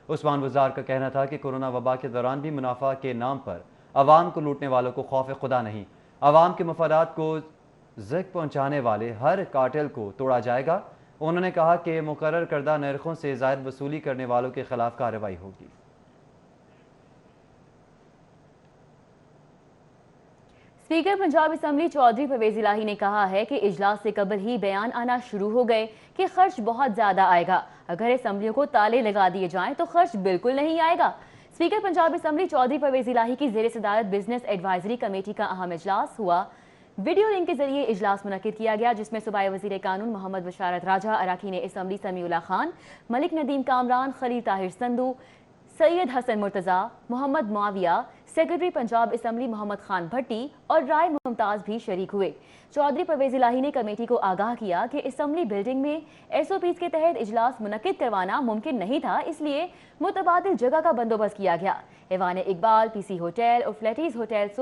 उस्मान बुज़दार का कहना था कि कोरोना वबा के दौरान भी मुनाफा के नाम पर आवाम को लूटने वालों को खौफ खुदा नहीं, आवाम के मफादात को ज़िक पहुँचाने वाले हर कार्टेल को तोड़ा जाएगा। उन्होंने कहा कि मुकर्रर करदा नरखों से ज़ायद वसूली करने वालों के खिलाफ कार्रवाई होगी। स्पीकर पंजाब असम्बली चौधरी परवेज़ इलाही ने कहा है कि इजलास से कबल ही बयान आना शुरू हो गए कि खर्च बहुत ज़्यादा आएगा। अगर असम्बलियों को ताले लगा दिए जाएं तो खर्च बिल्कुल नहीं आएगा। स्पीकर पंजाब असम्बली चौधरी परवेज़ इलाही की ज़ेर सदारत बिजनेस एडवाइजरी कमेटी का अहम इजलास हुआ। वीडियो लिंक के जरिए इजलास मुनक्किद किया गया, जिसमें सूबाई वज़ीर कानून मोहम्मद बशारत राजा, अराकीन assembly Samiullah Khan, Malik Nadeem Kamran, Khalil Tahir Sandhu, Syed Hasan Murtaza, Mohammad Muawiya, secretary Punjab assembly Mohammad Khan Bhatti और राय मुमताज़ भी शरीक हुए। चौधरी परवेज़ इलाही ने कमेटी को आगाह किया कि असम्बली बिल्डिंग में SOPs के तहत इजलास मुनक्किद करवाना मुमकिन नहीं था, इसलिए मुतबादिल जगह का बंदोबस्त किया गया। ऐवान इकबाल, PC होटल और फ्लैटीज होटल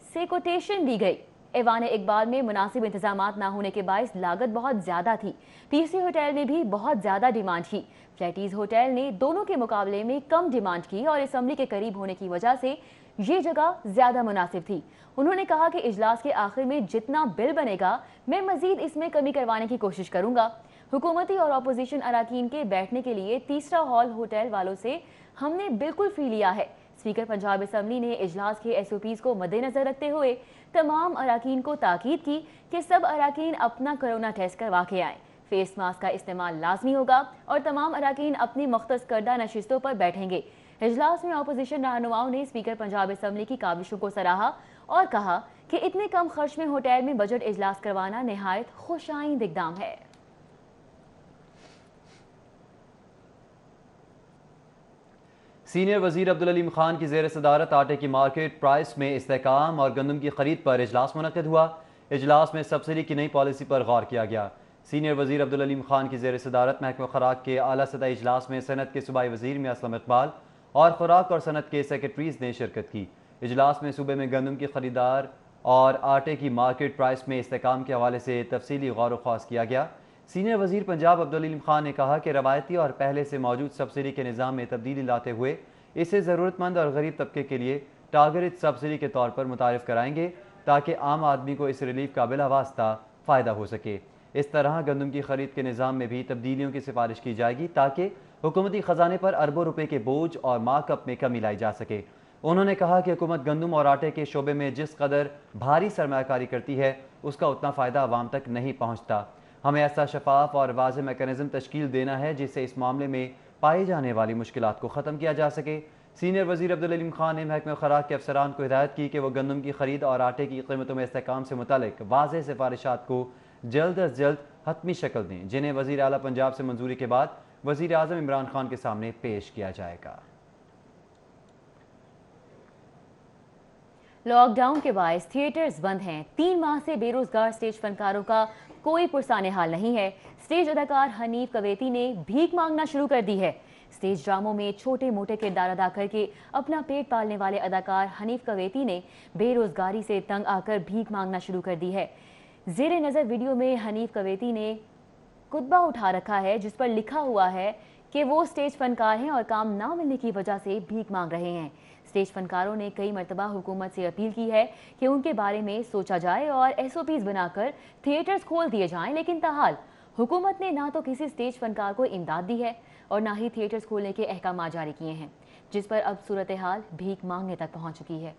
से कोटेशन ली गई। ऐवान इकबाल में मुनासिब इंतजामात ना होने के बायस लागत बहुत ज़्यादा थी। PC होटल ने भी बहुत ज़्यादा डिमांड की। फ्लैटीज होटल ने दोनों के मुकाबले में कम डिमांड की और असम्बली के करीब होने की वजह से ये जगह ज़्यादा मुनासिब थी। उन्होंने कहा कि इजलास के आखिर में जितना बिल बनेगा मैं मज़ीद इसमें कमी करवाने की कोशिश करूँगा। हुकूमती और अपोजिशन अराकीन के बैठने के लिए तीसरा हॉल होटल वालों से हमने बिल्कुल फ़ी लिया है। स्पीकर पंजाब असम्बली ने इजलास के SOPs को मद्देनजर रखते हुए तमाम अराकीन को ताकीद की कि सब अराकीन अपना कोरोना टेस्ट करवा के आएँ। फेस मास्क का इस्तेमाल लाजमी होगा और तमाम अराकीन अपनी मुख्तस करदा नशिस्तों पर बैठेंगे। इजलास में अपोजिशन रहनुमाओं ने स्पीकर पंजाब असम्बली की काविशों को सराहा और कहा कि इतने कम खर्च में होटल में बजट इजलास करवाना निहायत खुशाइंद इक़दाम है। सीनियर वज़ीर अब्दुल अलीम खान की ज़ेर सदारत आटे की मार्केट प्राइस में इस्तेहकाम और गंदम की खरीद पर इजलास मुनक्किद हुआ। इजलास में सब्सिडी की नई पॉलिसी पर गौर किया गया। सीनियर वज़ीर अब्दुल अलीम खान की ज़ेर सदारत महकमा खुराक के आला सतह इजलास में सनत के सूबाई वज़ीर मियां असलम इकबाल और खुराक और सनत के सेक्रेटरीज़ ने शिरकत की। इजलास में सूबे में गंदम की खरीदार और आटे की मार्केट प्राइस में इस्तेहकाम के हवाले से तफसीली गौर व ख़ास किया गया। सीनियर वज़ीर पंजाब अब्दुल अलीम खान ने कहा कि रवायती और पहले से मौजूद सब्सिडी के निज़ाम में तब्दीली लाते हुए इसे ज़रूरतमंद और गरीब तबके के लिए टारगेटेड सब्सिडी के तौर पर मुतारिफ कराएंगे ताकि आम आदमी को इस रिलीफ का बिला वास्ता फ़ायदा हो सके। اس طرح گندم کی خرید کے نظام میں بھی تبدیلیوں کی سفارش کی جائے گی تاکہ حکومتی خزانے پر اربوں روپے کے بوجھ اور مارک اپ میں کمی لائی جا سکے۔ انہوں نے کہا کہ حکومت گندم اور آٹے کے شعبے میں جس قدر بھاری سرمایہ کاری کرتی ہے اس کا اتنا فائدہ عوام تک نہیں پہنچتا۔ ہمیں ایسا شفاف اور واضح میکانزم تشکیل دینا ہے جس سے اس معاملے میں پائی جانے والی مشکلات کو ختم کیا جا سکے۔ سینئر وزیر عبدالعلیم خان نے محکمہ خوراک کے افسران کو ہدایت کی کہ وہ گندم کی خرید اور آٹے کی قیمتوں میں استحکام سے متعلق واضح سفارشات کو جلد از جلد حتمی شکل دیں، جنہیں وزیر اعلیٰ پنجاب سے منظوری کے بعد وزیر اعظم عمران خان کے سامنے پیش کیا جائے گا۔ لاک ڈاؤن کے باعث تھیٹرز بند ہیں۔ 3 ماہ سے بے روزگار سٹیج فنکاروں کا کوئی پرسان حال نہیں ہے۔ سٹیج اداکار حنیف کویتی نے بھیک مانگنا شروع کر دی ہے۔ سٹیج ڈراموں میں چھوٹے موٹے کردار ادا کر کے اپنا پیٹ پالنے والے اداکار حنیف کویتی نے بے روزگاری سے تنگ آ کر بھیک مانگنا شروع کر دی ہے۔ زیر نظر ویڈیو میں حنیف کویتی نے کتبہ اٹھا رکھا ہے جس پر لکھا ہوا ہے کہ وہ سٹیج فنکار ہیں اور کام نہ ملنے کی وجہ سے بھیک مانگ رہے ہیں۔ سٹیج فنکاروں نے کئی مرتبہ حکومت سے اپیل کی ہے کہ ان کے بارے میں سوچا جائے اور SOPs بنا کر تھیٹرز کھول دیے جائیں، لیکن تاحال حکومت نے نہ تو کسی سٹیج فنکار کو امداد دی ہے اور نہ ہی تھیٹرز کھولنے کے احکامات جاری کیے ہیں، جس پر اب صورتحال بھیک مانگنے تک پہنچ چکی ہے۔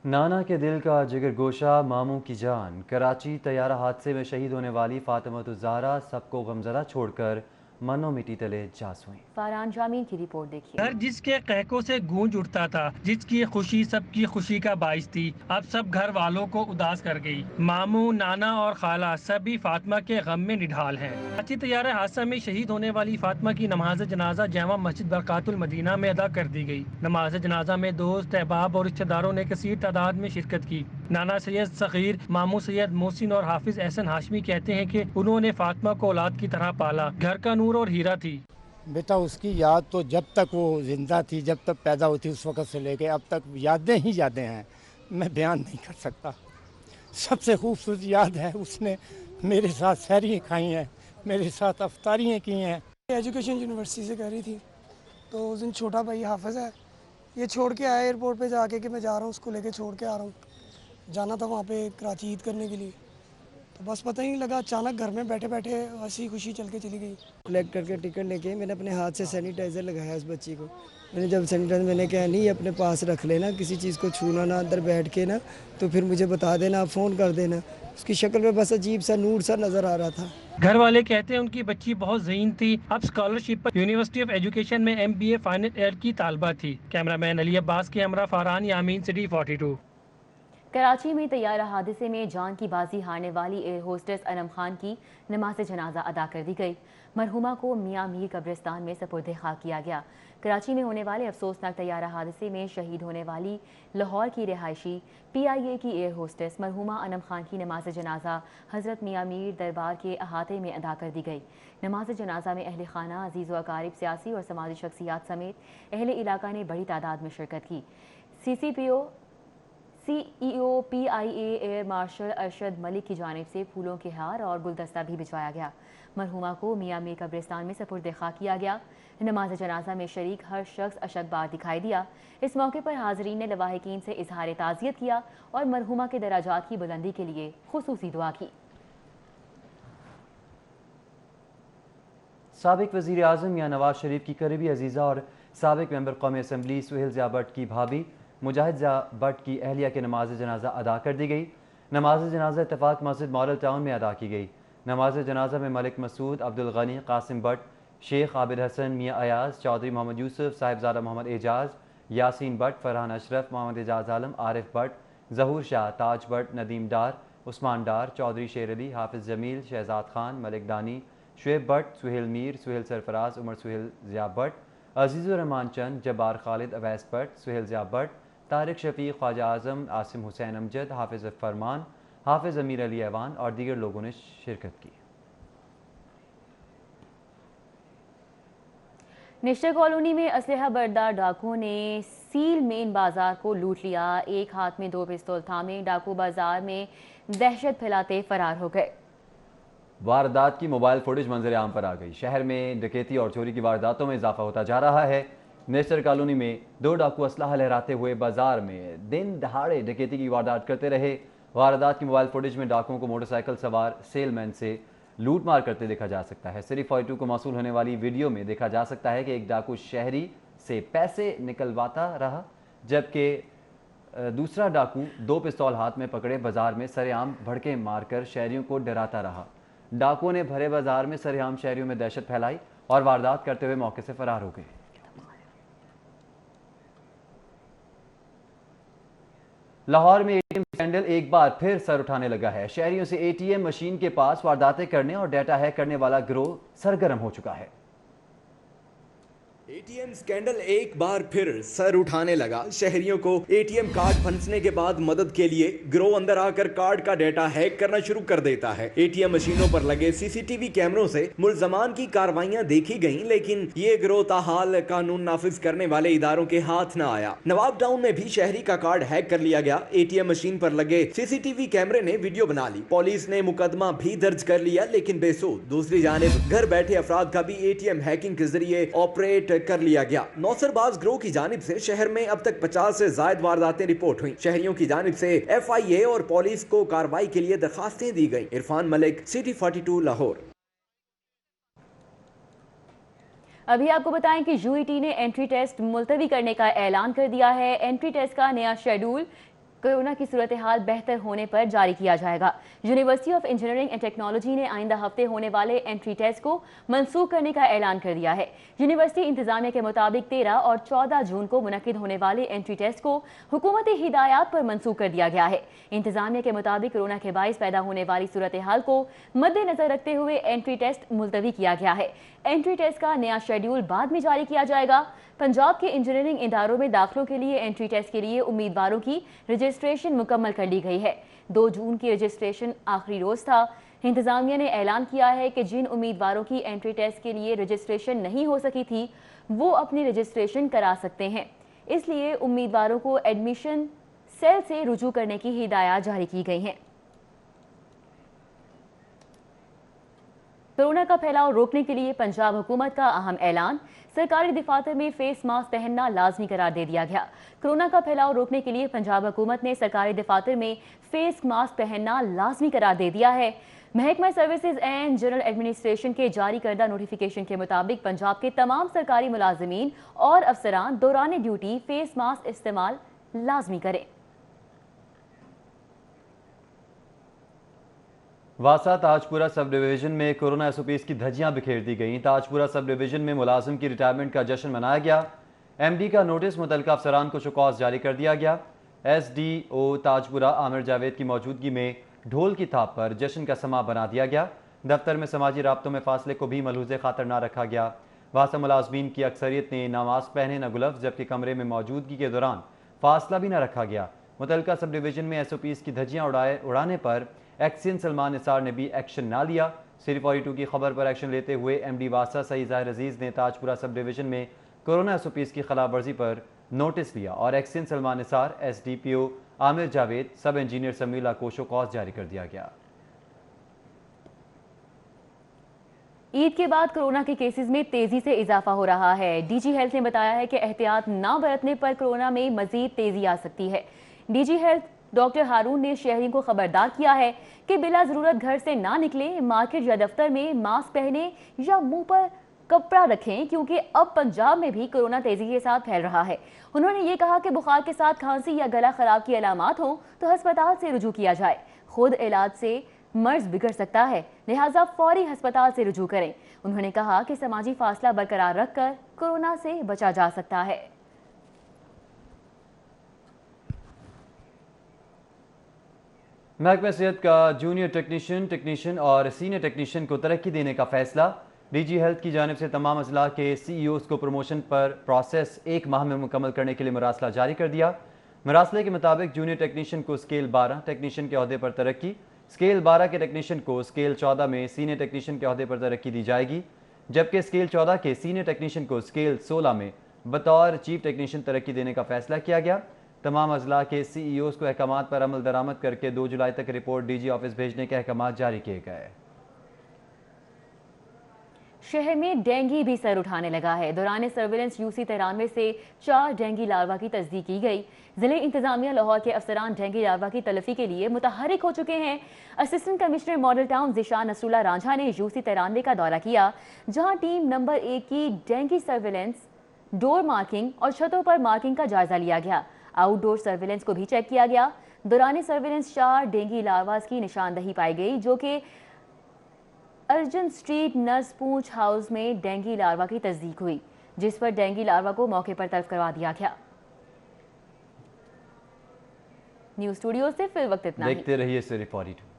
نانا کے دل کا جگر گوشہ ماموں کی جان، کراچی طیارہ حادثے میں شہید ہونے والی فاطمہ الزہرا سب کو غمزدہ چھوڑ کر منو مٹی تلے جا سوئیں۔ فاران جامین کی رپورٹ دیکھیے۔ گھر جس کے قہقوں سے گونج اٹھتا تھا، جس کی خوشی سب کی خوشی کا باعث تھی، اب سب گھر والوں کو اداس کر گئی۔ ماموں، نانا اور خالہ سبھی فاطمہ کے غم میں نڈھال ہیں۔ کراچی طیارہ حادثہ میں شہید ہونے والی فاطمہ کی نماز جنازہ جامع مسجد برکات المدینہ میں ادا کر دی گئی۔ نماز جنازہ میں دوست، احباب اور رشتہ داروں نے کثیر تعداد میں شرکت کی۔ نانا سید صغیر، ماموں سید محسن اور حافظ احسن ہاشمی کہتے ہیں کہ انہوں نے فاطمہ کو اولاد کی طرح پالا، گھر کا نور اور ہیرا تھی۔ بیٹا اس کی یاد تو جب تک وہ زندہ تھی، جب تک پیدا ہوئی تھی اس وقت سے لے کے اب تک یادیں ہی یادیں ہیں، میں بیان نہیں کر سکتا۔ سب سے خوبصورت یاد ہے اس نے میرے ساتھ سحریاں کھائی ہیں، میرے ساتھ افطاریاں کی ہیں۔ ایجوکیشن یونیورسٹی سے کہہ رہی تھی تو اس دن چھوٹا بھائی حافظ ہے، یہ چھوڑ کے آیا ایئرپورٹ پہ جا کے کہ میں جا رہا ہوں، اس کو لے کے چھوڑ کے آ رہا ہوں، جانا تھا وہاں پہ کراچی عید کرنے کے لیے، تو بس پتہ ہی نہیں لگا، اچانک گھر میں بیٹھے بیٹھے ہنسی خوشی چل کے چلی گئی۔ کلیکٹ کر کے ٹکٹ لے کے میں نے اپنے ہاتھ سے سینیٹائزر لگایا اس بچی کو، میں نے جب سینیٹائزر میں نے کہا نہیں اپنے پاس رکھ لینا، کسی چیز کو چھونا نہ، اندر بیٹھ کے نا تو پھر مجھے بتا دینا، فون کر دینا۔ اس کی شکل میں بس عجیب سا نور سا نظر آ رہا تھا۔ گھر والے کہتے ہیں ان کی بچی بہت ذہین تھی، اب scholarship per university of education میں MBA فائنل ایئر کی طالبہ تھی۔ کیمرامین علی عباس کے ہمراہ فاران یامین، سٹی 42۔ کراچی میں طیارہ حادثے میں جان کی بازی ہارنے والی ایئر ہوسٹس انم خان کی نماز جنازہ ادا کر دی گئی۔ مرحومہ کو میاں میر قبرستان میں سپرد خاک کیا گیا۔ کراچی میں ہونے والے افسوسناک طیارہ حادثے میں شہید ہونے والی لاہور کی رہائشی PIA کی ایئر ہوسٹس مرحومہ انم خان کی نماز جنازہ حضرت میاں میر دربار کے احاطے میں ادا کر دی گئی۔ نماز جنازہ میں اہل خانہ، عزیز و اقارب، سیاسی اور سماجی شخصیات سمیت اہل علاقہ نے بڑی تعداد میں شرکت کی۔ CEO PIA air marshal Arshad Malik کی جانب سے پھولوں کے ہار اور گلدستہ بھی بھجوایا گیا۔ مرحومہ کو میاں میر قبرستان میں سپرد خاک کیا گیا۔ نماز جنازہ میں شریک ہر شخص اشکبار دکھائی دیا۔ اس موقع پر حاضرین نے لواحقین سے اظہار تعزیت کیا اور مرحومہ کے درجات کی بلندی کے لیے خصوصی دعا کی۔ سابق وزیر اعظم میاں نواز شریف کی قریبی عزیزہ اور سابق ممبر قومی اسمبلی سہیل ضیاء بٹ کی بھابھی مجاہد ضیاء بٹ کی اہلیہ کی نماز جنازہ ادا کر دی گئی۔ نماز جنازہ اتفاق مسجد ماڈل ٹاؤن میں ادا کی گئی۔ نماز جنازہ میں ملک مسعود، عبدالغنی، قاسم بٹ، شیخ عابد حسن، میاں ایاز، چودھری محمد یوسف، صاحبزادہ محمد اعجاز، یاسین بٹ، فرحان اشرف، محمد اعجاز عالم، عارف بٹ، ظہور شاہ، تاج بٹ، ندیم ڈار، عثمان ڈار، چودھری شیر علی، حافظ جمیل، شہزاد خان، ملک دانی، شعیب بٹ، سہیل میر، سہیل سرفراز، عمر سہیل ضیاء بٹ، عزیز الرحمان چند، جبار خالد، اویس بٹ، سہیل ضیاء بٹ، طارق شفیق، خواجہ اعظم، عاصم حسین امجد، حافظ فرمان، حافظ امیر علی ایوان اور دیگر لوگوں نے شرکت کی۔ نشتر کالونی میں اسلحہ بردار ڈاکوؤں نے سیل مین بازار کو لوٹ لیا۔ ایک ہاتھ میں 2 پستول تھامے ڈاکو بازار میں دہشت پھیلاتے فرار ہو گئے۔ واردات کی موبائل فوٹیج منظر عام پر آ گئی۔ شہر میں ڈکیتی اور چوری کی وارداتوں میں اضافہ ہوتا جا رہا ہے۔ नेस्टर कॉलोनी में 2 डाकू असलहा लहराते हुए बाजार में दिन दहाड़े डकैती की वारदात करते रहे। वारदात की मोबाइल फुटेज में डाकुओं को मोटरसाइकिल सवार सेलमैन से लूट मार करते देखा जा सकता है। सिटी 42 को मौसूल होने वाली वीडियो में देखा जा सकता है कि एक डाकू शहरी से पैसे निकलवाता रहा, जबकि दूसरा डाकू 2 पिस्तौल हाथ में पकड़े बाजार में सरेआम भड़के मारकर शहरियों को डराता रहा। डाकुओं ने भरे बाजार में सरेआम शहरियों में दहशत फैलाई और वारदात करते हुए मौके से फरार हो गए। लाहौर में एटीएम स्कैंडल एक बार फिर सर उठाने लगा है। शहरियों से एटीएम मशीन के पास वारदातें करने और डेटा हैक करने वाला गिरोह सरगर्म हो चुका है। एटीएम स्कैंडल एक बार फिर सर उठाने लगा। शहरियों को एटीएम कार्ड फंसने के बाद मदद के लिए गिरोह अंदर आकर कार्ड का डेटा हैक करना शुरू कर देता है। एटीएम मशीनों पर लगे सीसीटीवी कैमरों से मुलजमान की कार्रवाइयां देखी गईं, लेकिन ये गिरोह ताहाल कानून नाफिज करने वाले इदारों के हाथ न आया। नवाब टाउन में भी शहरी का कार्ड हैक कर लिया गया। एटीएम मशीन पर लगे सीसीटीवी कैमरे ने वीडियो बना ली। पुलिस ने मुकदमा भी दर्ज कर लिया, लेकिन बेसूद। दूसरी जानिब घर बैठे अफराद का भी एटीएम हैकिंग के जरिए ऑपरेट कर लिया गया। नौसरबाज गिरोह की जानिब से शहर में अब तक 50 से ज्यादा वारदातें रिपोर्ट हुई। शहरियों की जानिब से FIA और पुलिस को कार्रवाई के लिए दरखास्तें दी गई। इरफान मलिक, सिटी 42 लाहौर। अभी आपको बताएं कि UET ने एंट्री टेस्ट मुलतवी करने का ऐलान कर दिया है। एंट्री टेस्ट का नया शेड्यूल कोरोना की सूरत हाल बेहतर होने पर जारी किया जाएगा। University of engineering and technology ने आइंदा हफ्ते होने वाले एंट्री टेस्ट को मनसूख करने का ऐलान कर दिया है। यूनिवर्सिटी इंतजामिया के मुताबिक 13 और 14 जून को मुनक्किद होने वाले एंट्री टेस्ट को हुकूमती हिदायत पर मनसूख कर दिया गया है। इंतजामिया के मुताबिक कोरोना के बाइस पैदा होने वाली सूरत हाल को मद्देनजर रखते हुए एंट्री टेस्ट मुलतवी किया गया है। एंट्री टेस्ट का नया शेड्यूल बाद में जारी किया जाएगा। पंजाब के इंजीनियरिंग इदारों में दाखिलों के लिए एंट्री टेस्ट के लिए उम्मीदवारों की रजिस्ट्रेशन मुकम्मल कर ली गई है। 2 जून की रजिस्ट्रेशन आखिरी रोज था। इंतजामिया ने ऐलान किया है कि जिन उम्मीदवारों की एंट्री टेस्ट के लिए रजिस्ट्रेशन नहीं हो सकी थी वो अपनी रजिस्ट्रेशन करा सकते हैं। इसलिए उम्मीदवारों को एडमिशन सेल से रुजू करने की हिदायत जारी की गई हैं। कोरोना का फैलाव रोकने के लिए पंजाब हुकूमत का अहम ऐलान। सरकारी दफातर में फेस मास्क पहनना लाजमी करार दे दिया गया। कोरोना का फैलाव रोकने के लिए पंजाब हुकूमत ने सरकारी दफातर में फेस मास्क पहनना लाजमी करार दे दिया है। महकमा सर्विसेज एंड जनरल एडमिनिस्ट्रेशन के जारी करदा नोटिफिकेशन के मुताबिक पंजाब के तमाम सरकारी मुलाजमीन और अफसरान दौरान ड्यूटी फेस मास्क इस्तेमाल लाजमी करें। वासा ताजपुरा सब डिवीजन में कोरोना SOPs की धज्जियां बिखेर दी गईं। ताजपुरा सब डिवीजन में मुलाजिम की रिटायरमेंट का जश्न मनाया गया। MD का नोटिस मुतल्लिका अफसरान को शोकॉज जारी कर दिया गया। SDO ताजपुरा आमिर जावेद की मौजूदगी में ढोल की थाप पर जश्न का समा बना दिया गया। दफ्तर में समाजी राब्तों में फासले को भी मलहूज़े खातर ना रखा गया। वासा मुलाजमीन की अक्सरियत ने ना मास्क पहने न ग्लव्स, जबकि कमरे में मौजूदगी के दौरान फासला भी न रखा गया। मुतल्लिका सब डिवीजन में SOPs की धज्जियां उड़ाने पर एक्सियन सलमान निसार ने भी एक्शन ना लिया। सिटी 42 की खबर पर एक्शन लेते हुए MD वासा सईद ज़ाहिर अजीज़ ने ताजपुरा सब डिवीजन में कोरोना SOPs की खिलाफ वर्जी पर नोटिस लिया और एक्सियन सलमान निसार, SDPO आमिर जावेद, सब इंजीनियर समीला को शोकॉज जारी कर दिया गया। ईद के बाद कोरोना के केसेस में तेजी से इजाफा हो रहा है। DG हेल्थ ने बताया है कि एहतियात ना बरतने पर कोरोना में मजीद तेजी आ सकती है। DG हेल्थ डॉक्टर हारून ने शहरियों को खबरदार किया है कि बिला जरूरत घर से ना निकले, मार्केट या दफ्तर में मास्क पहने या मुंह पर कपड़ा रखें, क्योंकि अब पंजाब में भी कोरोना तेजी के साथ फैल रहा है। उन्होंने ये कहा कि बुखार के साथ खांसी या गला खराब की अलामात हो तो अस्पताल से रुजू किया जाए। खुद इलाज से मर्ज बिगड़ सकता है, लिहाजा फौरी अस्पताल से रुजू करें। उन्होंने कहा कि समाजी फासला बरकरार रखकर कोरोना से बचा जा सकता है। महकमा सेहत का जूनियर टेक्नीशियन और सीनियर टेक्नीशियन को तरक्की देने का फैसला। DG हेल्थ की जानिब से तमाम अजला के CEOs को प्रमोशन पर प्रोसेस 1 माह में मुकम्मल करने के लिए मरासला जारी कर दिया। मरासले के मुताबिक जूनियर टेक्नीशियन को स्केल 12 टेक्नीशियन के अहदे पर तरक्की, स्केल 12 के टेक्नीशियन को स्केल 14 में सीनियर टेक्नीशियन के अहदे पर तरक्की दी जाएगी, जबकि स्केल 14 के सीनियर टेक्नीशियन को स्केल 16 में बतौर चीफ टेक्नीशियन तरक्की देने का फैसला किया गया। तमाम अजला के CEOs को अहकामात पर अमल दरामद करके 2 जुलाई तक रिपोर्ट DG ऑफिस भेजने के अहकामात जारी किए गए। शहर में डेंगू भी सर उठाने लगा है। दौरान सर्विलेंस UC 93 से 4 डेंगू लार्वा की तस्दीक की गई। जिले इंतजामिया लाहौर के अफसरान डेंगू लार्वा की तलफी के लिए मुतहरिक हो चुके हैं। Assistant commissioner model town Zeeshan Nasrullah Ranjha ने UC 93 का दौरा किया, जहां टीम नंबर 1 की डेंगू सर्विलेंस, डोर मार्किंग और छतों पर मार्किंग का जायजा लिया गया। आउटडोर सर्विलेंस को भी चेक किया गया। दौरान सर्विलेंस 4 डेंगू लार्वास की निशानदही पाई गई, जो कि अर्जन स्ट्रीट नर्स पूंछ हाउस में डेंगू लार्वा की तस्दीक हुई, जिस पर डेंगू लार्वा को मौके पर तलब करवा दिया गया। न्यूज़ स्टूडियो से फिर वक्त इतना ही। देखते रहिए सिर्फ 42।